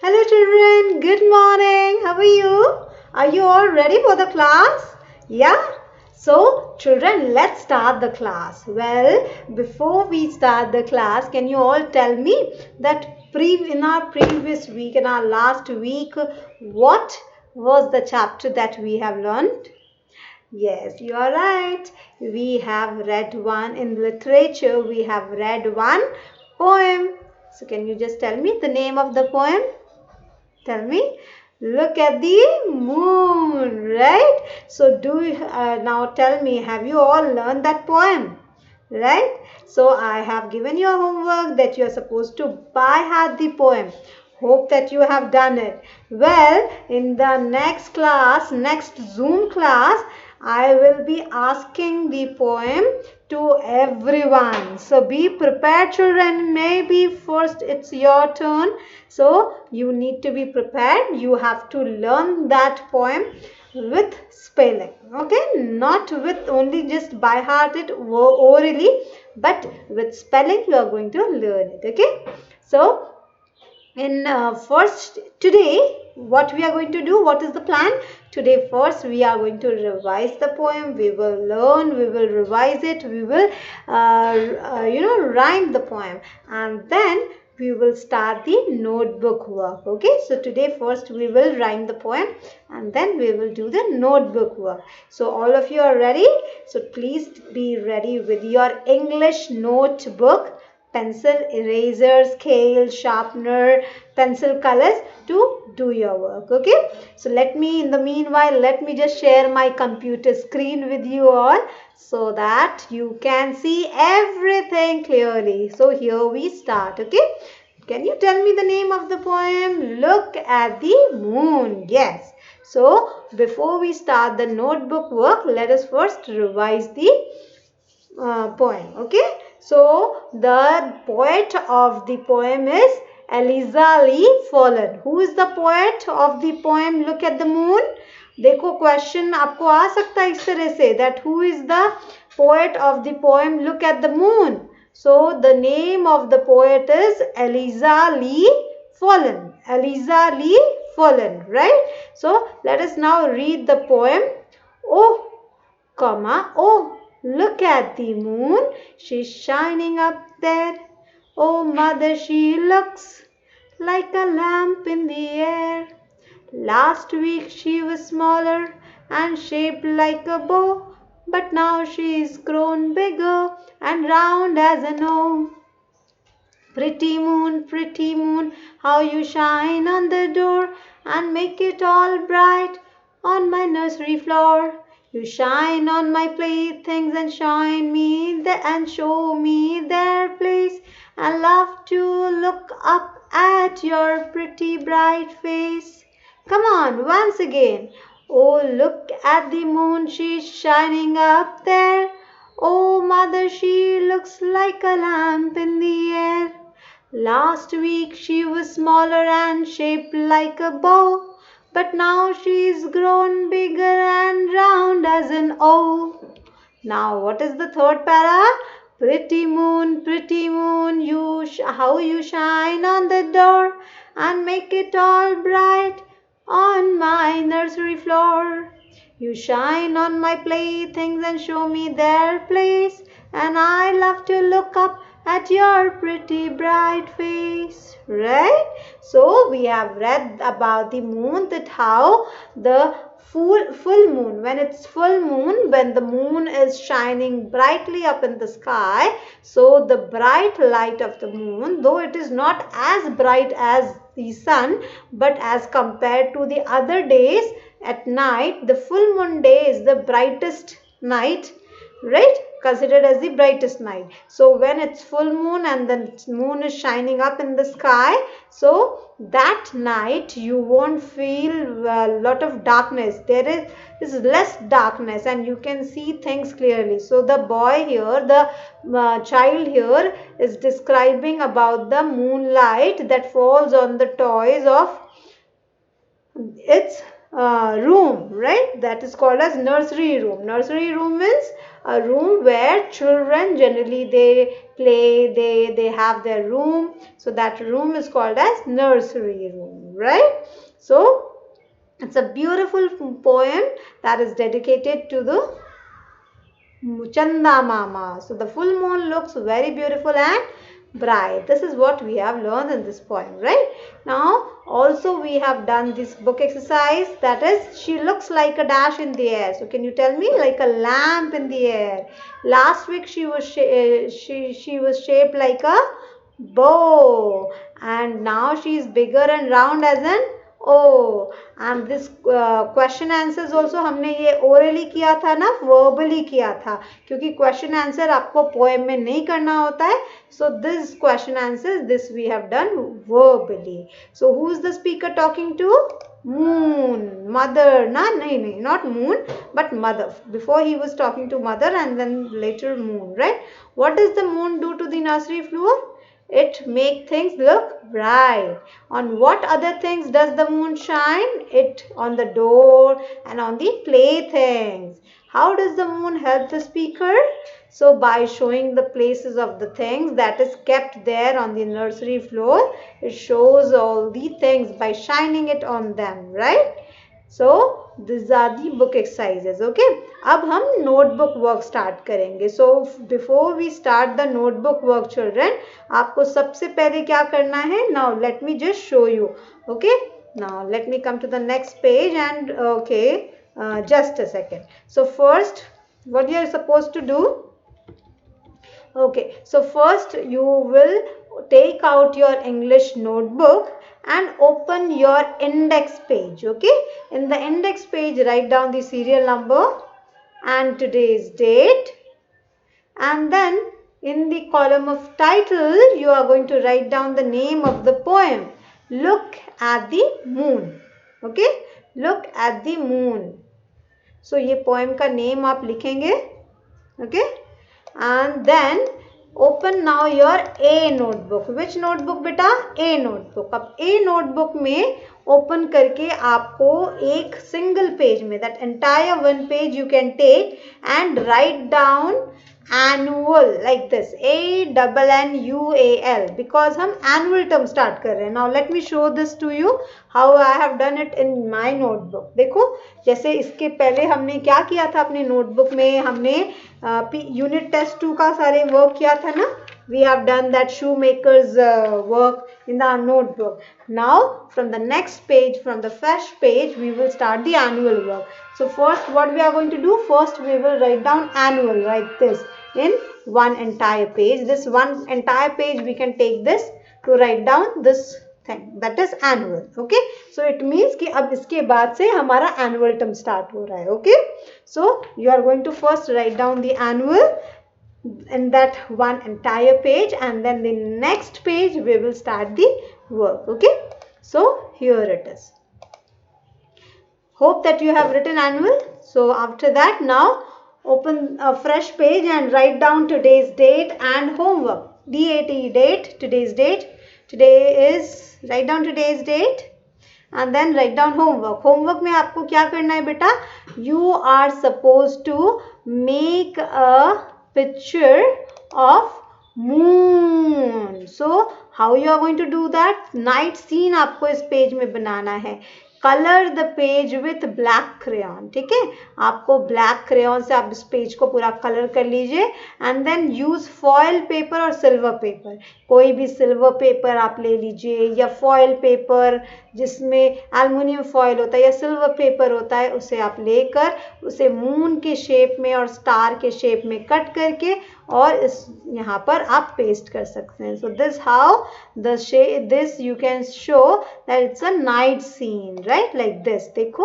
Hello children, good morning. How are you? Are you all ready for the class? Yeah? So children, let's start the class. Well, before we start the class, can you all tell me that in our previous week, in our last week, what was the chapter that we have learned? Yes, you are right. We have read one in literature. We have read one poem. So can you just tell me the name of the poem? Tell me. Look at the moon, right? So now tell me, have you all learned that poem? Right? So I have given you a homework that you are supposed to by heart the poem. Hope that you have done it. Well, in the next class, next Zoom class, I will be asking the poem to everyone. So be prepared children. Maybe first it's your turn. So you need to be prepared. You have to learn that poem with spelling. Okay, not with only just by heart it orally, but with spelling you are going to learn it. Okay, so in first today what we are going to do, what is the plan today? First we are going to revise the poem. We will learn, we will revise it, we will rhyme the poem, and then we will start the notebook work. Okay, so today first we will rhyme the poem and then we will do the notebook work. So all of you are ready? So please be ready with your English notebook, pencil, eraser, scale, sharpener, pencil colors to do your work. Okay, so in the meanwhile, let me just share my computer screen with you all so that you can see everything clearly. So here we start. Okay, can you tell me the name of the poem? Look at the moon. Yes. So before we start the notebook work, let us first revise the poem. Okay, so the poet of the poem is Eliza Lee Follen. Who is the poet of the poem Look at the Moon? देखो question आपको आ सकता है इस तरह से, that who is the poet of the poem Look at the Moon? So the name of the poet is Eliza Lee Follen. Eliza Lee Follen, right? So let us now read the poem. Oh, oh, look at the moon, she's shining up there. Oh, mother, she looks like a lamp in the air. Last week she was smaller and shaped like a bow, but now she's grown bigger and round as an O. Pretty moon, how you shine on the door and make it all bright on my nursery floor. You shine on my playthings and shine me and show me their place. I love to look up at your pretty bright face. Come on, once again. Oh, look at the moon, she's shining up there. Oh, mother, she looks like a lamp in the air. Last week she was smaller and shaped like a bow, but now she's grown bigger and round as an O. Now what is the third para? Pretty moon, how you shine on the door and make it all bright on my nursery floor. You shine on my playthings and show me their place, and I love to look up at your pretty bright face. Right? So we have read about the moon, that how the full moon, when it's full moon, when the moon is shining brightly up in the sky, so the bright light of the moon, though it is not as bright as the sun, but as compared to the other days at night, the full moon day is the brightest night, right? Considered as the brightest night. So when it's full moon and the moon is shining up in the sky, so that night you won't feel a lot of darkness. There is less darkness and you can see things clearly. So the boy here, the child here is describing about the moonlight that falls on the toys of its room, right? That is called as nursery room. Nursery room means a room where children generally they play, they have their room. So that room is called as nursery room, right? So it's a beautiful poem that is dedicated to the Chanda Mama. So the full moon looks very beautiful and bright. This is what we have learned in this poem, right? Now also we have done this book exercise, that is she looks like a dash in the air. So can you tell me, like a lamp in the air. Last week she was she was shaped like a bow, and now she is bigger and round as an O. And this question answers also हमने ये orally किया था ना, verbally किया था, क्योंकि question answer आपको poem में नहीं करना होता है. So this question answers this we have done verbally. So who is the speaker talking to? Moon, mother. Na, nahi, not moon, but mother. Before he was talking to mother and then later moon, right? What does the moon do to the nursery floor? It make things look bright. On what other things does the moon shine? It on the door and on the playthings. How does the moon help the speaker? So by showing the places of the things that is kept there on the nursery floor, it shows all the things by shining it on them, right? So these are the book exercises. Okay, अब हम notebook work start करेंगे. So before we start the notebook work, children, आपको सबसे पहले क्या करना है? Now let me just show you. Okay, now let me come to the next page and okay, just a second. So first, what you are supposed to do? Okay, so first you will take out your English notebook and open your index page. Okay, in the index page write down the serial number and today's date, and then in the column of title you are going to write down the name of the poem. Look at the moon. Okay, look at the moon. So ये poem का name आप लिखेंगे. Okay, and then open now your A notebook. Which notebook बेटा? A notebook. अब A notebook में open करके आपको एक single page में, that entire one page you can take and write down annual like this, ANNUAL, because हम annual term start कर रहे हैं. Now let me show this to you how I have done it in my notebook. देखो, जैसे इसके पहले हमने क्या किया था अपने notebook में, हमने unit test 2 का सारे work किया था ना. We have done that shoemaker's work in the notebook. Now from the next page, from the fresh page, we will start the annual work. So first what we are going to do? First we will write down annual like this in one entire page. This one entire page we can take this to write down this thing, that is annual. Okay, so it means कि अब इसके बाद से हमारा annual term start हो रहा है. Okay, so you are going to first write down the annual in that one entire page, and then the next page we will start the work. Okay, so here it is. Hope that you have written annual. So after that, now open a fresh page and write down today's date and homework. DAT, date, today's date. Today is, write down today's date and then write down homework. Homework में आपको क्या करना है बेटा? You are supposed to make a picture of moon. So how you are going to do that? Night scene आपको इस page में बनाना है. Colour the page with black crayon. ठीक है, आपको ब्लैक क्रेयॉन से आप इस पेज को पूरा कलर कर लीजिए. And then use foil paper और सिल्वर पेपर. कोई भी सिल्वर पेपर आप ले लीजिए या फॉयल पेपर जिसमें एल्युमिनियम फॉयल होता है या सिल्वर पेपर होता है, उसे आप लेकर उसे मून के शेप में और स्टार के शेप में कट करके और इस यहाँ पर आप पेस्ट कर सकते हैं. So this how this you can show that it's a night scene, right, like this. देखो,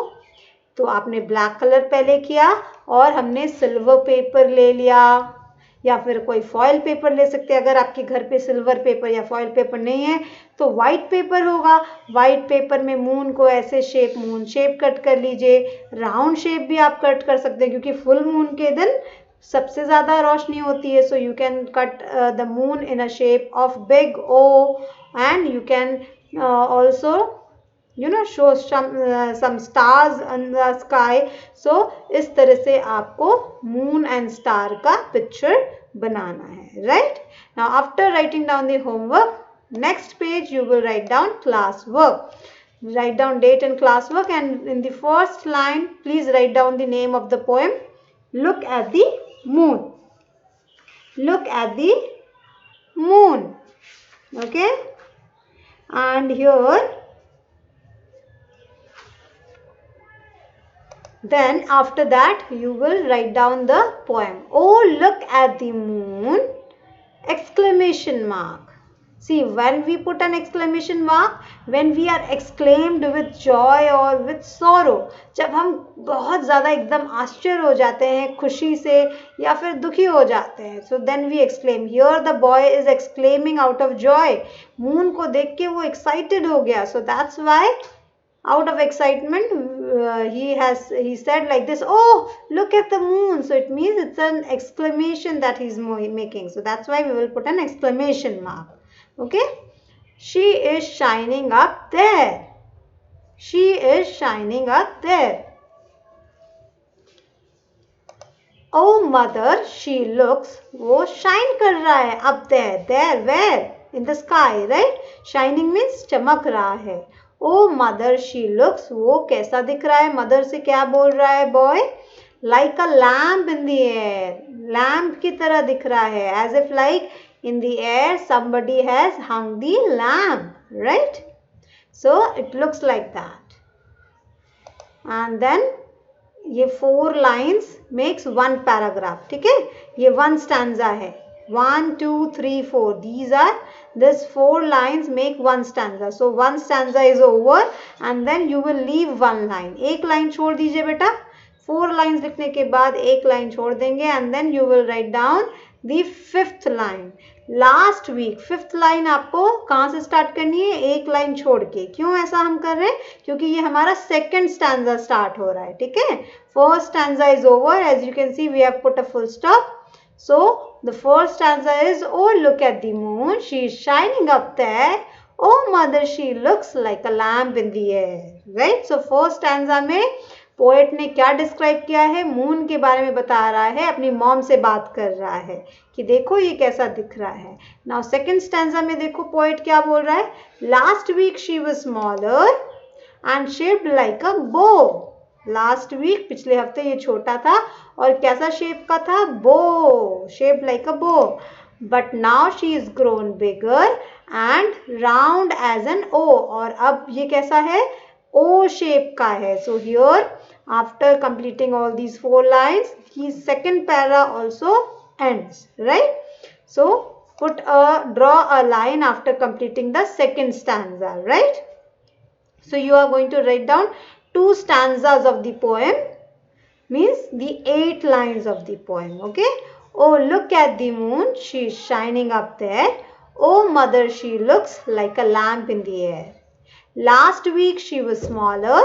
तो आपने ब्लैक कलर पहले किया और हमने सिल्वर पेपर ले लिया या फिर कोई फॉयल पेपर ले सकते हैं. अगर आपके घर पे सिल्वर पेपर या फॉयल पेपर नहीं है तो वाइट पेपर होगा. वाइट पेपर में मून को ऐसे शेप, मून शेप कट कर लीजिए. राउंड शेप भी आप कट कर सकते हैं क्योंकि फुल मून के दिन सबसे ज़्यादा रोशनी होती है. So you can cut the moon in a shape of big O and you can also show some stars in the sky. So इस तरह से आपको moon and star का picture बनाना है, right? Now after writing down the homework, next page you will write down class work. Write down date and class work, and in the first line please write down the name of the poem. Look at the moon. Look at the moon. Okay, and here then after that you will write down the poem. Oh, look at the moon! Exclamation mark. See, when we put an exclamation mark, when we are exclaimed with joy or with sorrow, जब हम बहुत ज़्यादा एकदम आश्चर्य हो जाते हैं खुशी से या फिर दुखी हो जाते हैं, so then we exclaim. Here the boy is exclaiming out of joy. moon को देख के वो excited हो गया, so that's why out of excitement he said like this, oh, look at the moon. So it means it's an exclamation that he's making, so that's why we will put an exclamation mark. Okay, she is shining up there. She is shining up there. Oh mother, she looks, वो shine कर रहा है up there. There, where? In the sky, right? Shining means चमक रहा है. Oh mother, she looks, वो कैसा दिख रहा है? mother से क्या बोल रहा है boy? Like a lamp in the air. Lamp की तरह दिख रहा है. As if like in the air somebody has hung the lamp, right? So it looks like that. And then ये 4 lines makes 1 paragraph. ठीक है, ये 1 stanza है. 1 2 3 4, these are this 4 lines make 1 stanza. So 1 stanza is over and then you will leave 1 line. एक line छोड़ दीजिए बेटा. 4 lines लिखने के बाद एक line छोड़ देंगे and then you will write down the 5th line. Last week 5th line आपको कहाँ से स्टार्ट करनी है? एक लाइन छोड़ के. क्यों ऐसा हम कर रहे हैं? क्योंकि ये हमारा सेकेंड स्टैंजा स्टार्ट हो रहा है. ठीक है, first stanza is over. As you can see we have put a full stop. So the first stanza is, O look at the moon, she is shining up there. O mother, she looks like a lamp in the air. Right, so first stanza में poet ने क्या describe किया है? Moon के बारे में बता रहा है, अपनी मॉम से बात कर रहा है कि देखो ये कैसा दिख रहा है. नाउ सेकंड स्टैंजा में देखो पोएट क्या बोल रहा है? Last week she was smaller and shaped like a bow. Last week पिछले हफ्ते ये छोटा था और कैसा शेप का था? बो, shaped like a bow. But now she is grown bigger and round as an O. और अब ये कैसा है? O shape का है. So here after completing all these 4 lines, his second para also ends, right? So draw a line after completing the second stanza, right? So you are going to write down 2 stanzas of the poem, means the 8 lines of the poem. Okay, oh look at the moon, she is shining up there. Oh mother, she looks like a lamp in the air. Last week she was smaller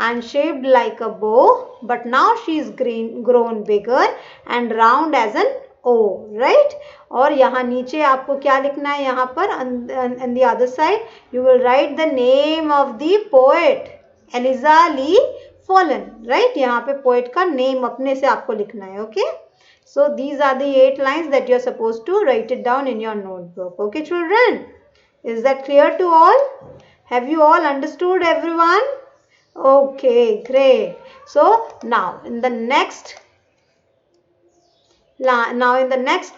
and shaped like a bow, but now she is grown bigger and round as an O, right? और यहाँ नीचे आपको क्या लिखना है? यहाँ पर on the other side you will write the name of the poet, Eliza Lee Follen, right? यहाँ पे poet का name अपने से आपको लिखना है. Okay, so these are the 8 lines that you are supposed to write it down in your notebook. Okay children, is that clear to all? Have you all understood, everyone? Okay, great. So now in the next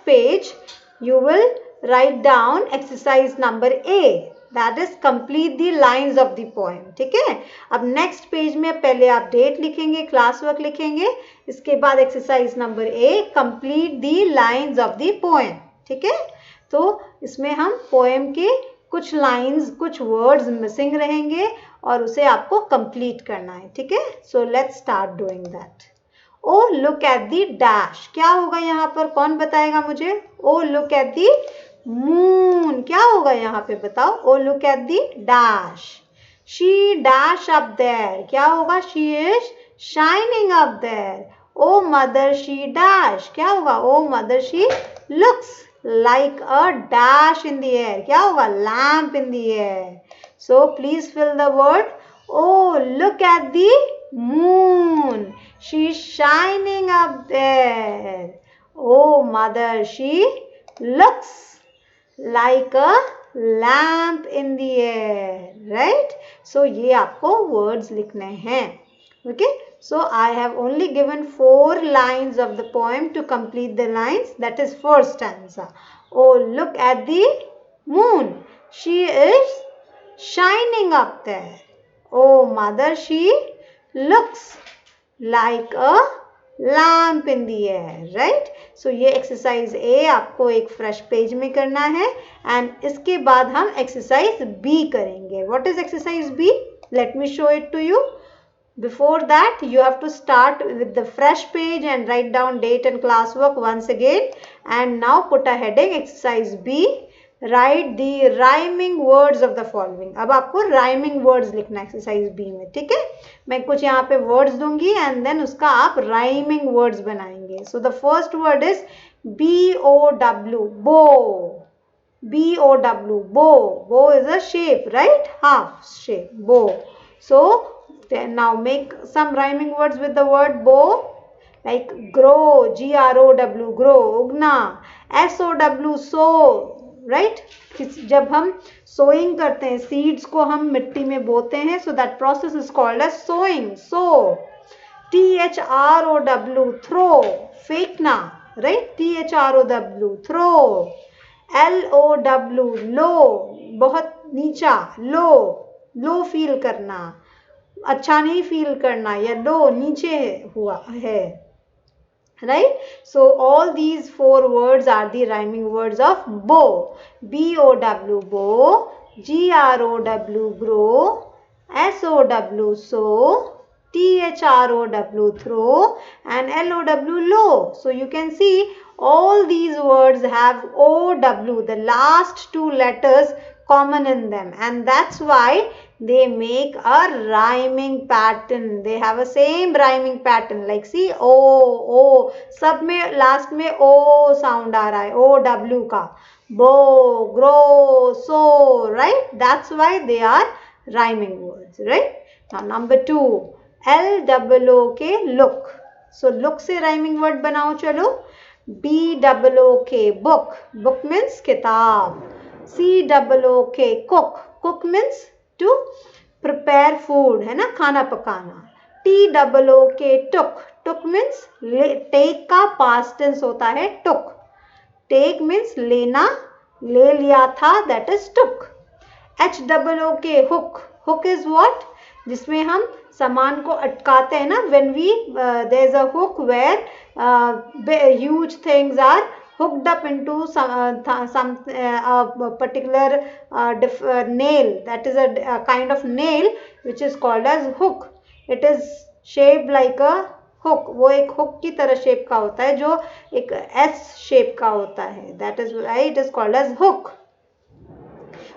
page you will write down exercise number A, that is complete the lines of the poem. ठीक है, अब next page में पहले आप date लिखेंगे, class work लिखेंगे, इसके बाद exercise number A, complete the lines of the poem. ठीक है, तो इसमें हम पोएम के कुछ लाइंस, कुछ वर्ड्स मिसिंग रहेंगे और उसे आपको कंप्लीट करना है. ठीक है, so let's start doing that. O look at the dash, क्या होगा यहाँ पर? कौन बताएगा मुझे? O look at the moon, क्या होगा यहाँ पे? बताओ. O look at the dash. She dash up there, क्या होगा? She is shining up there. O mother, she dash, क्या होगा? O mother, she looks like a dash in the air, क्या होगा? lamp in the air. So please fill the word Oh, look at the moon. She's shining up there. Oh, mother, she looks like a lamp in the air. Right? So, ये आपको words लिखने हैं. Okay? So, I have only given 4 lines of the poem to complete the lines. That is first stanza. Oh, look at the moon. She is shining up there. Oh, mother, she looks like a lamp in the air, right? So ये exercise A आपको एक fresh page में करना है and इसके बाद हम exercise B करेंगे. What is exercise B? Let me show it to you. Before that, you have to start with the fresh page and write down date and classwork once again. And now put a heading exercise B. Write the rhyming words of the following. अब आपको rhyming words लिखना exercise B में, ठीक है? मैं कुछ यहाँ पे words दूंगी and then उसका आप rhyming words बनाएंगे. So the first word is B-O-W, bow. B-O-W, bow. Bow is a shape, right? Half shape, bow. So then now make some rhyming words with the word bow. Like grow, G-R-O-W, grow. Ugna, S-O-W, sow. Right जब हम sowing करते हैं seeds को हम मिट्टी में बोते हैं so that process is called as sowing so THROW throw फेंकना right THROW throw LOW low बहुत नीचा लो फील करना अच्छा नहीं फील करना या लो नीचे हुआ है. Right? So all these 4 words are the rhyming words of bow. B-O-W, bow. G-R-O-W, grow. S-O-W, sow. T-H-R-O-W, throw. And L-O-W, low. So you can see all these words have O-W, the last 2 letters common in them. And that's why they make a rhyming pattern. They have a same rhyming pattern. Like see O सब में last में O sound आ रहा है O-W का bow, grow, sow, right? That's why they are rhyming words, right? Now number 2 L-O-O-K look. So look से rhyming word बनाओ चलो. B-O-O-K book. Book means किताब. C-O-O-K cook means to prepare food है ना खाना पकाना. T-O-O-K took means take का past tense होता है took. Take means लेना ले लिया था that is took. H-O-O-K hook is what? जिसमें हम सामान को अटकाते हैं ना when we there is a hook where huge things are hooked up into some particular nail. That is a kind of nail which is called as hook. It is shaped like a hook. वो एक hook की तरह shape का होता है जो एक S shape का होता है. That is why it is called as hook.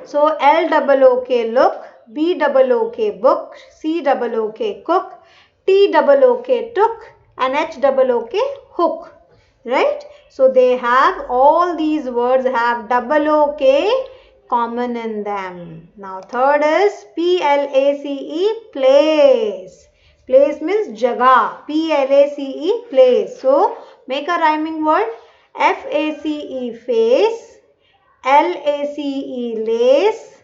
So L-O-O-K look, B-O-O-K book, C-O-O-K cook, T-O-O-K took, and H-O-O-K hook. Right? So they have all these words have O-O-K common in them. Now third is P-L-A-C-E place. Place means jagah. P-L-A-C-E place. So make a rhyming word. F-A-C-E face. L-A-C-E lace,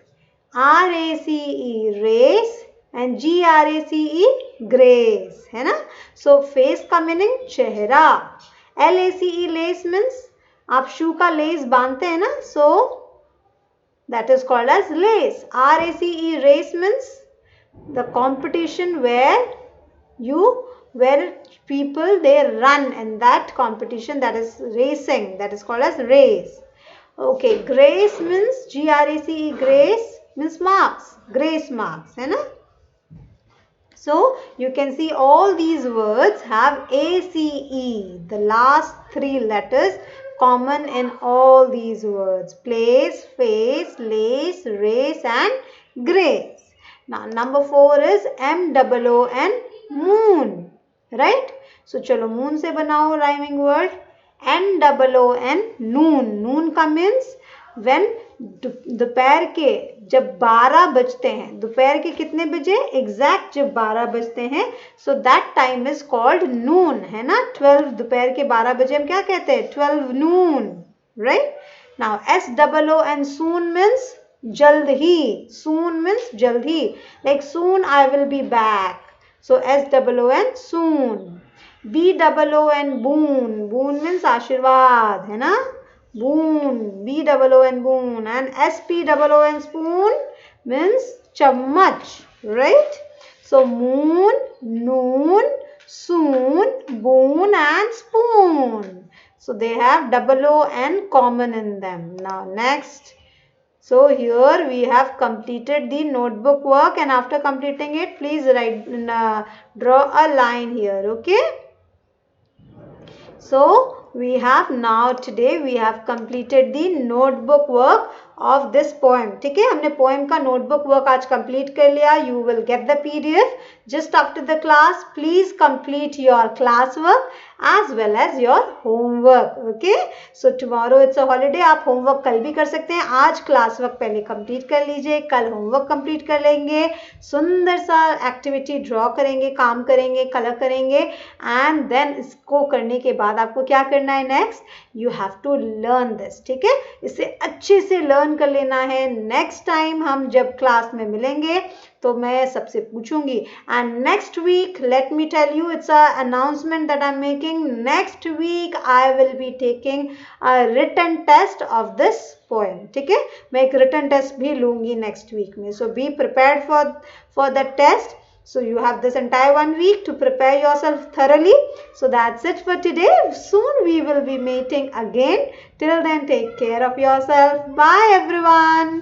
R-A-C-E race and G-R-A-C-E grace है ना. So face का meaning चेहरा. L-A-C-E lace means आप शू का less बांधते हैं ना so that is called as lace. R-A-C-E race means the competition where people they run in that competition, that is racing, that is called as race. Okay, grace means G-R-A-C-E grace means marks, grace marks है ना. So you can see all these words have A-C-E, the last 3 letters common in all these words. Place, face, lace, race and grace. Now number 4 is M-O-O-N moon, right? So चलो moon से बनाओ rhyming word. N-O-O-N noon. Noon का means when दोपहर के जब 12 बजते हैं, दोपहर के कितने बजे एग्जैक्ट जब 12 बजते हैं, so that time is called noon, है ना। 12 दोपहर के 12 बजे हम क्या कहते हैं, 12 noon, right. Now SOON soon means जल्द ही, soon means जल्द ही, like soon I will be back, so SOON soon. BOON boon, boon means आशीर्वाद, है ना, boon, BOON boon. And SPOON spoon means चम्मच, right. So moon, noon, soon, boon and spoon. So they have OON common in them. Now next. So here we have completed the notebook work, and after completing it, please draw a line here, okay. So we have now today we have completed the notebook work of this poem. ठीक है, हमने poem का notebook work आज complete कर लिया. You will get the PDF just after the class. Please complete your class work as well as your homework. Okay. So tomorrow it's a holiday. आप homework कल भी कर सकते हैं. आज class work पहले complete कर लीजिए, कल homework complete कर लेंगे. सुंदर सा activity draw करेंगे, काम करेंगे, color करेंगे, and then इसको करने के बाद आपको क्या करना है next, you have to learn this. ठीक है, इसे अच्छे से लर्न कर लेना है. नेक्स्ट टाइम हम जब क्लास में मिलेंगे तो मैं सबसे पूछूंगी. And next week let me tell you, it's a announcement that I am making. Next week I will be taking a written test of this poem. ठीक है, मैं एक रिटन टेस्ट भी लूंगी नेक्स्ट वीक में. So be prepared for the test. So you have this entire 1 week to prepare yourself thoroughly. So that's it for today. Soon we will be meeting again. Till then, take care of yourself. Bye everyone.